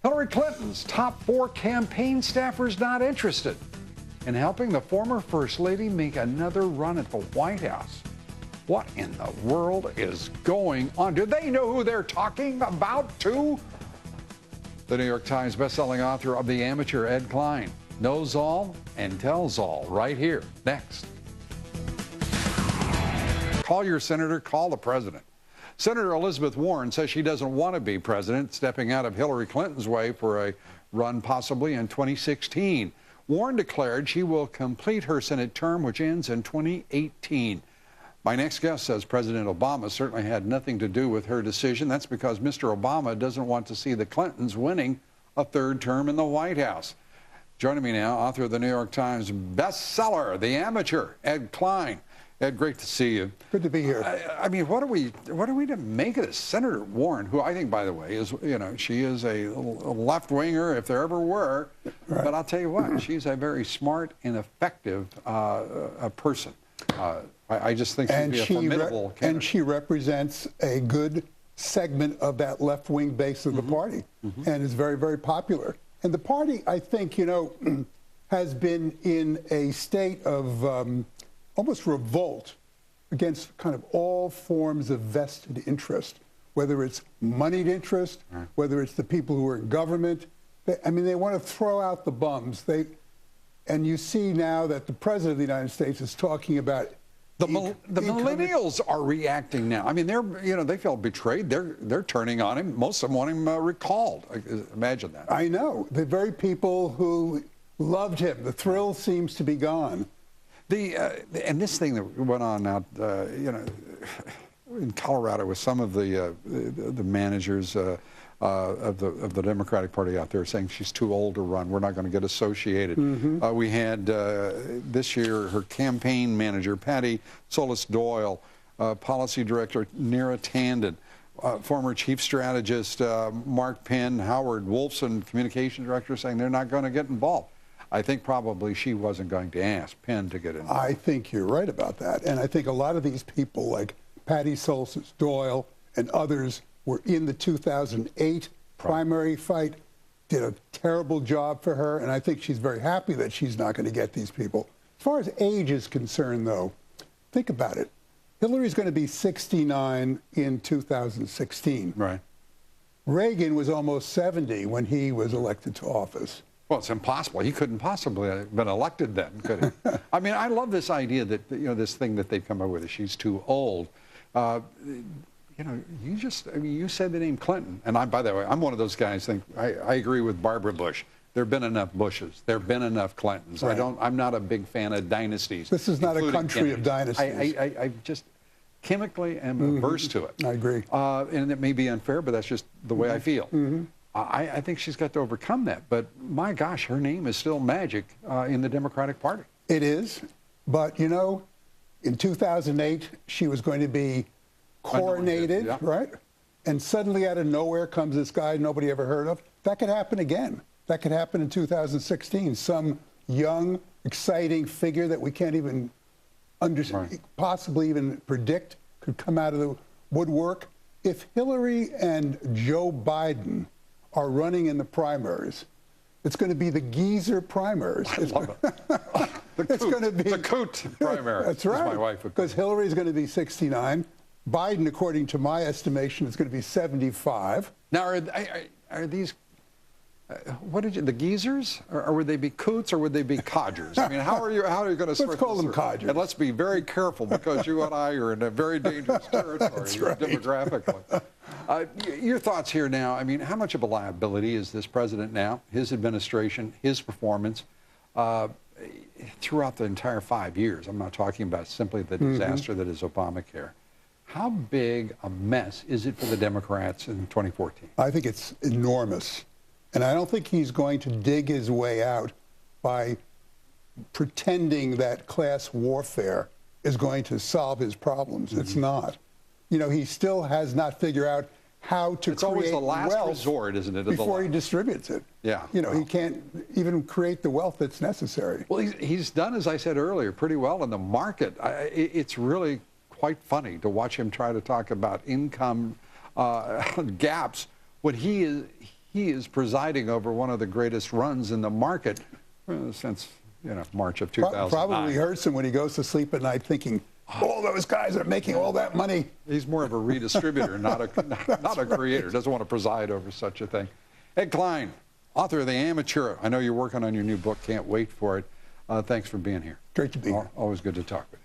Hillary Clinton's top 4 campaign staffers not interested in helping the former First Lady make another run at the White House. What in the world is going on? Do they know who they're talking about, too? The New York Times bestselling author of The Amateur, Ed Klein, knows all and tells all right here, next. Call your senator, call the president. Senator Elizabeth Warren says she doesn't want to be president, stepping out of Hillary Clinton's way for a run possibly in 2016. Warren declared she will complete her Senate term, which ends in 2018. My next guest says President Obama certainly had nothing to do with her decision. That's because Mr. Obama doesn't want to see the Clintons winning a third term in the White House. Joining me now, author of the New York Times bestseller, The Amateur, Ed Klein. Ed, great to see you. Good to be here. I mean, what are we to make of this? Senator Warren, who I think, by the way, is, she is a left-winger if there ever were. Right. But I'll tell you what, she's a very smart and effective person. I just think she'd be a formidable candidate. And she represents a good segment of that left-wing base of the party, and is very, very popular. And the party, I think, has been in a state of almost revolt against kind of all forms of vested interest, whether it's moneyed interest, whether it's the people who are in government. They want to throw out the bums. And you see now that the President of the United States is talking about the millennials are reacting now. I mean, they felt betrayed. They're turning on him. Most of them want him recalled. Imagine that. I know. The very people who loved him. The thrill seems to be gone. And this thing that went on out, in Colorado with some of the managers of the Democratic Party out there saying she's too old to run. We're not going to get associated. We had this year her campaign manager, Patty Solis Doyle, policy director, Neera Tanden, former chief strategist, Mark Penn, Howard Wolfson, communications director, saying they're not going to get involved. I think probably she wasn't going to ask Penn to get involved. I think you're right about that. And I think a lot of these people like Patty Solis Doyle and others were in the 2008 primary fight, did a terrible job for her, and I think she's very happy that she's not going to get these people. As far as age is concerned, though, think about it. Hillary's going to be 69 in 2016. Right. Reagan was almost 70 when he was elected to office. Well, it's impossible. He couldn't possibly have been elected then, could he? I mean, I love this idea that, this thing that they've come up with, is she's too old. You said the name Clinton, and by the way, I'm one of those guys think I agree with Barbara Bush. There have been enough Bushes. There have been enough Clintons. Right. I'm not a big fan of dynasties. This is not a country of dynasties. I just chemically am averse to it. I agree. And it may be unfair, but that's just the way I feel. I think she's got to overcome that. But my gosh, her name is still magic in the Democratic Party. It is. But, in 2008, she was going to be coronated, right? And suddenly out of nowhere comes this guy nobody ever heard of. That could happen again. That could happen in 2016. Some young, exciting figure that we can't even possibly even predict could come out of the woodwork. If Hillary and Joe Biden are running in the primaries, it's going to be the geezer primaries. I love it. It's going to be the Coot primary. That's right. My wife would. Because Hillary's going to be 69. Biden, according to my estimation, is going to be 75. Now, are these? What did you? The geezers, or would they be Coots, or would they be codgers? I mean, how are you going to sort? Let's call them codgers. And let's be very careful, because you and I are in a very dangerous territory demographically. Your thoughts here now. I mean, how much of a liability is this president now, his administration, his performance throughout the entire 5 years? I'm not talking about simply the disaster that is Obamacare. How big a mess is it for the Democrats in 2014? I think it's enormous. And I don't think he's going to dig his way out by pretending that class warfare is going to solve his problems. It's not. He still has not figured out how to create always the last wealth resort, isn't it? Before he distributes it. Yeah. He can't even create the wealth that's necessary. Well, he's done, as I said earlier, pretty well in the market. It's really quite funny to watch him try to talk about income gaps when he he is presiding over one of the greatest runs in the market since, you know, March of 2009. Probably hurts him when he goes to sleep at night thinking, all those guys are making all that money. He's more of a redistributor, not a creator. Doesn't want to preside over such a thing. Ed Klein, author of The Amateur. I know you're working on your new book. Can't wait for it. Thanks for being here. Great to be here. Always good to talk with you.